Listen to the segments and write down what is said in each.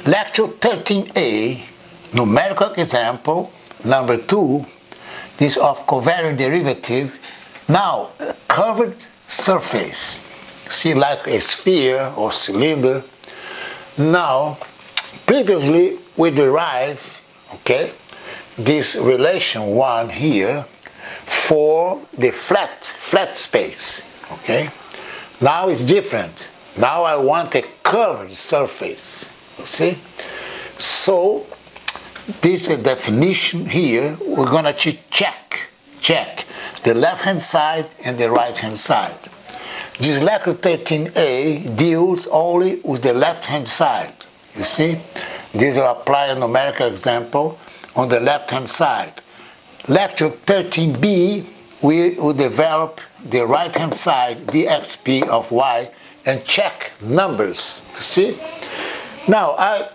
Lecture 13a, numerical example, number 2, this of covariant derivative. Now, curved surface, see, like a sphere or cylinder. Now, previously we derived, okay, this relation 1 here for the flat space, okay. Now it's different. Now I want a curved surface, you see. So this is a definition here. We're going to check the left hand side and the right hand side. This lecture 13a deals only with the left hand side, you see. This will apply a numerical example on the left hand side. Lecture 13b, we will develop the right hand side, dxp of y, and check numbers, you see. Now,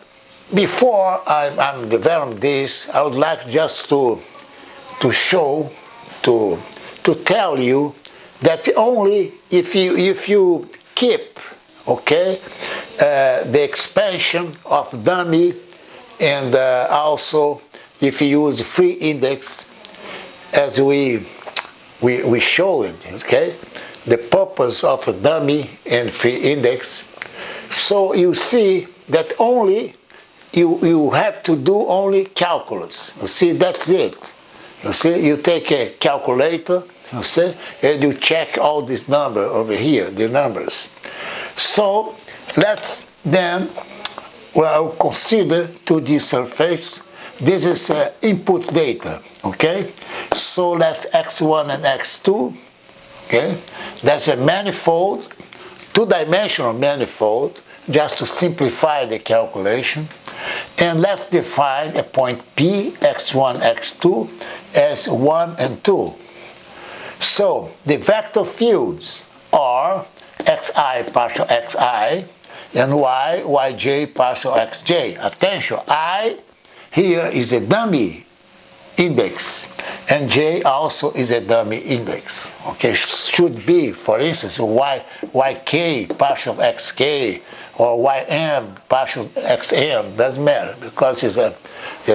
before I'm developing this, I would like just to show, to tell you that only if you keep, okay, the expansion of dummy, and also if you use free index as we showed, okay, the purpose of a dummy and free index. So you see that only you have to do only calculus. You see, that's it. You see, you take a calculator, you see, and you check all this number over here, the numbers. So let's then, well, consider 2D surface. This is input data, okay? So let's x1 and x2, okay? That's a manifold, two-dimensional manifold, just to simplify the calculation. And let's define a point P, x1, x2, as 1 and 2. So the vector fields are xi partial xi and yj partial xj. Attention, I here is a dummy index and j also is a dummy index. Okay, should be, for instance, yk partial xk or ym partial xm, doesn't matter because it's a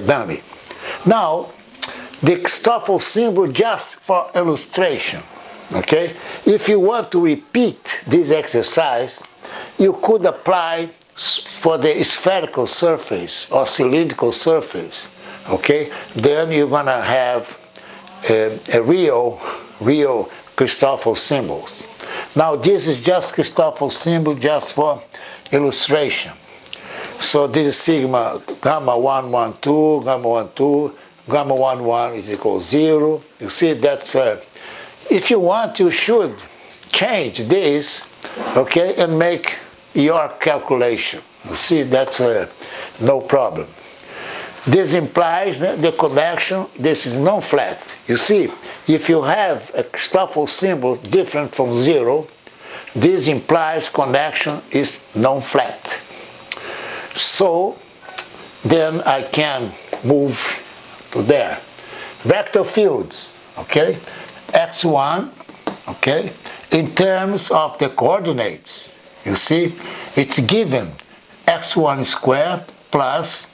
dummy. Now, the Stoffel symbol just for illustration, okay? If you want to repeat this exercise, you could apply for the spherical surface or cylindrical surface, okay? Then you're gonna have a real Stoffel symbols. Now this is just Stoffel symbol just for illustration. So this is sigma, gamma 1, 1, 2, gamma 1, 2, gamma 1, 1 is equal to 0. You see, that's, if you want, you should change this, okay, and make your calculation. You see, that's no problem. This implies that the connection, this is non-flat. You see, if you have a Stoffel symbol different from 0, this implies connection is non-flat. So then I can move to there. Vector fields, okay, x1, okay, in terms of the coordinates, you see, it's given x1 squared plus,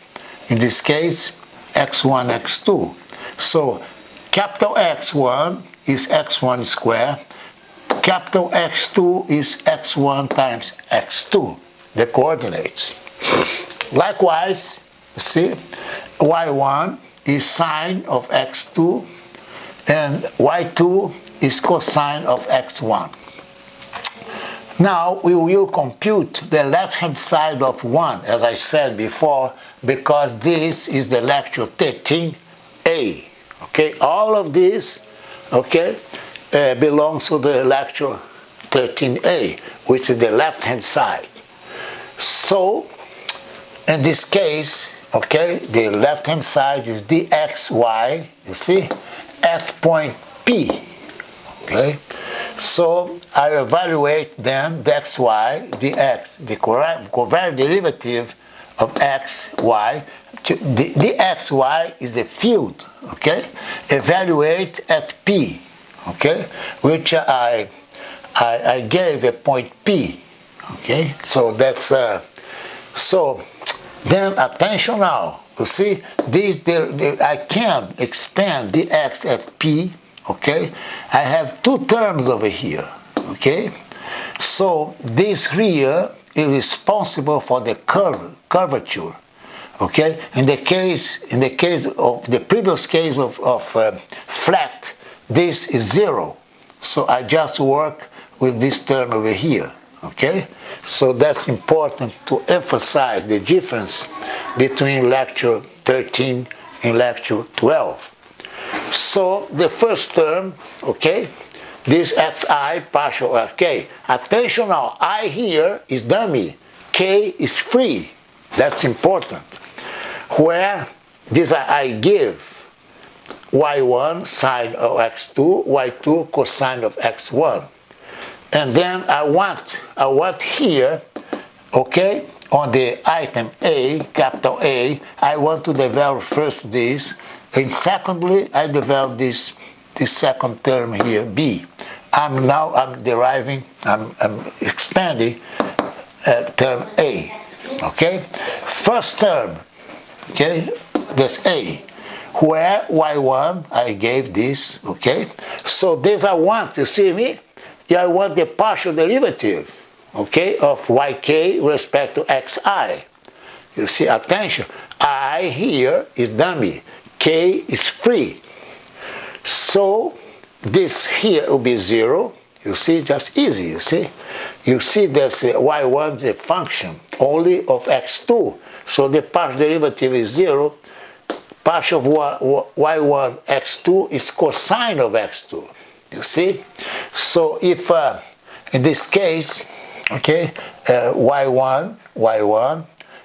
in this case, x1, x2. So capital X1 is x1 squared, capital X2 is x1 times x2, the coordinates. Likewise, you see, y1 is sine of x2 and y2 is cosine of x1. Now we will compute the left hand side of 1, as I said before, because this is the lecture 13a. Okay, all of this, okay, belongs to the lecture 13a, which is the left hand side. So in this case, okay, the left hand side is dxy, you see, at point P, okay. So I evaluate then the xy, dx, the covariant derivative of xy. The xy is the field, okay, evaluate at P, okay, which I gave a point P, okay. So that's so Then attention now. You see, I can expand dx at p, okay? I have two terms over here, okay? So this here is responsible for the curvature, okay? In the case of the previous case of flat, this is 0. So I just work with this term over here, okay? So that's important to emphasize the difference between lecture 13 and lecture 12. So the first term, okay, this xi partial k. Attention now, I here is dummy, k is free. That's important. Where this I give y1 sine of x2, y2 cosine of x1. And then I want here, okay, on the item A, capital A, I want to develop first this, and secondly, I develop this second term here, B. I'm expanding term A, okay? First term, okay, that's A, where y1, I gave this, okay? So this I want, you see me? Yeah, I want the partial derivative, okay, of yk respect to xi. You see, attention, I here is dummy, k is free. So this here will be 0. You see, just easy, you see? You see that y1 is a function only of x2. So the partial derivative is 0. Partial of y1 x2 is cosine of x2. You see? So if, in this case, okay, y1,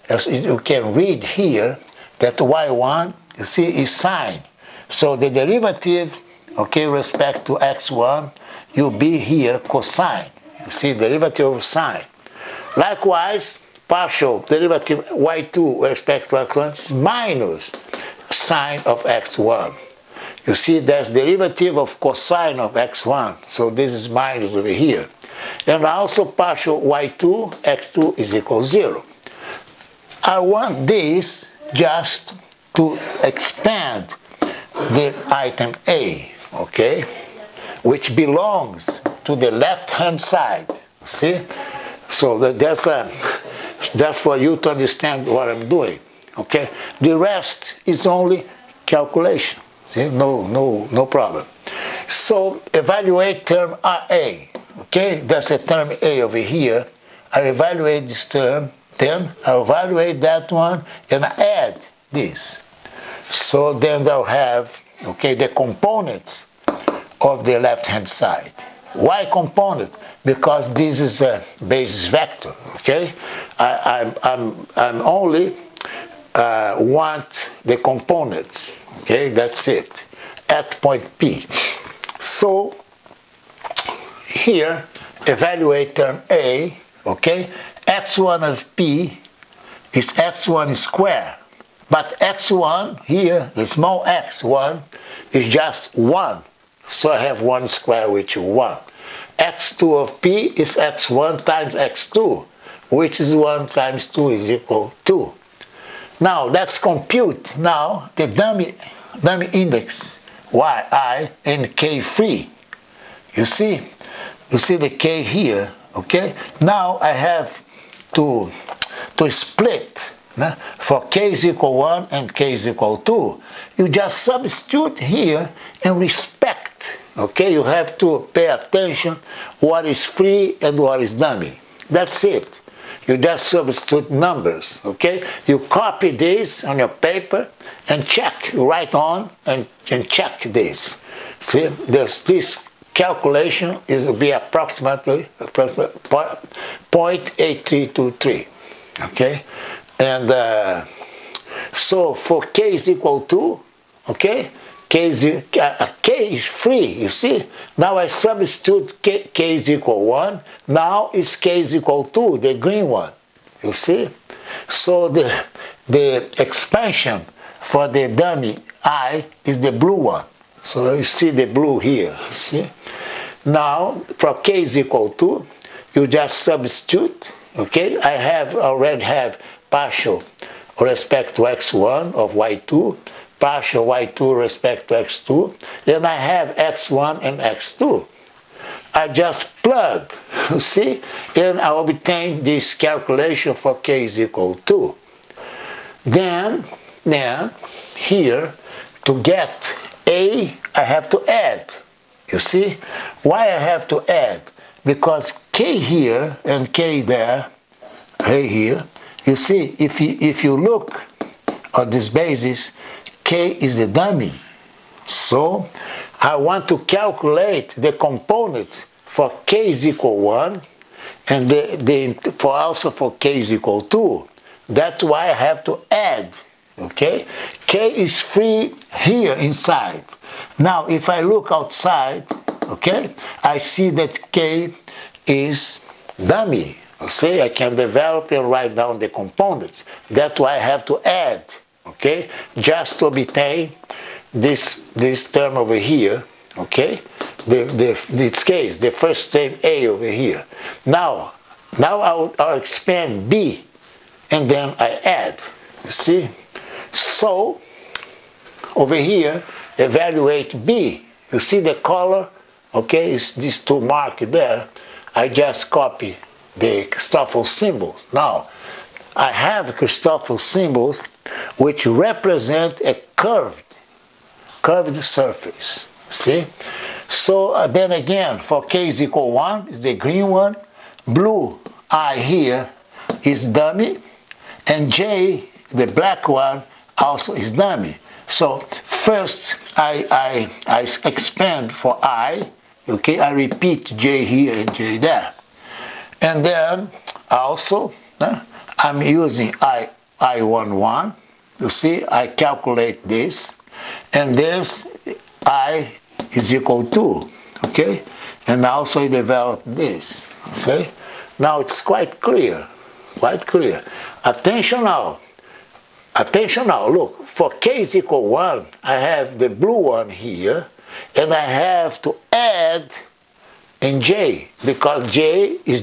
as you can read here, that y1, you see, is sine. So the derivative, okay, respect to x1, will be here cosine. You see, derivative of sine. Likewise, partial derivative y2 with respect to x1 is minus sine of x1. You see, that's derivative of cosine of x1, so this is minus over here. And also partial y2, x2 is equal to 0. I want this just to expand the item A, okay, which belongs to the left-hand side, see? So that's for you to understand what I'm doing, okay? The rest is only calculation. See, no problem. So evaluate term A, okay? That's a term A over here. I evaluate this term, then I evaluate that one, and I add this. So then I'll have, okay, the components of the left-hand side. Why component? Because this is a basis vector, okay? I'm only want the components, okay, that's it, at point P. So here, evaluate term A, okay, x1 as P is x1 squared, but x1 here, the small x1, is just 1, so I have 1 squared, which is 1. x2 of P is x1 times x2, which is 1 times 2 is equal to 2. Now let's compute now the dummy index yi and k free. You see the k here, okay? Now I have to split for k is equal 1 and k is equal 2. You just substitute here and respect, okay? You have to pay attention what is free and what is dummy. That's it. You just substitute numbers, okay? You copy this on your paper and check, you write on and check this. See, this calculation will be approximately 0.8323, okay? And so for k is equal to, okay? K is free, you see? Now I substitute k is equal 1. Now is k is equal 2, the green one, you see? So the expansion for the dummy I is the blue one. So you see the blue here, see? Now for k is equal to, you just substitute, okay? I already have partial respect to x1 of y2, partial y2 respect to x2, then I have x1 and x2. I just plug, you see, and I obtain this calculation for k is equal to. Then here, to get a, I have to add. You see? Why I have to add? Because k here and k there, a here, you see, if you look at this basis, k is the dummy. So I want to calculate the components for k is equal 1 and also for k is equal 2. That's why I have to add. Okay? K is free here inside. Now if I look outside, okay, I see that k is dummy. See, I can develop and write down the components. That's why I have to add, okay, just to obtain this term over here, okay, this case, the first term a over here. Now I'll expand b, and then I add, you see. So over here, evaluate b. You see the color, okay, it's these two marked there. I just copy the Christoffel symbols. Now, I have Christoffel symbols which represent a curved surface. See? So then again, for k is equal 1 is the green one, blue I here is dummy, and j, the black one, also is dummy. So first I expand for I, okay, I repeat j here and j there. And then also I'm using I11, you see, I calculate this, and this I is equal to, okay, and also I develop this, see. Now it's quite clear, Attention now, look, for k is equal 1, I have the blue one here, and I have to add in j, because j is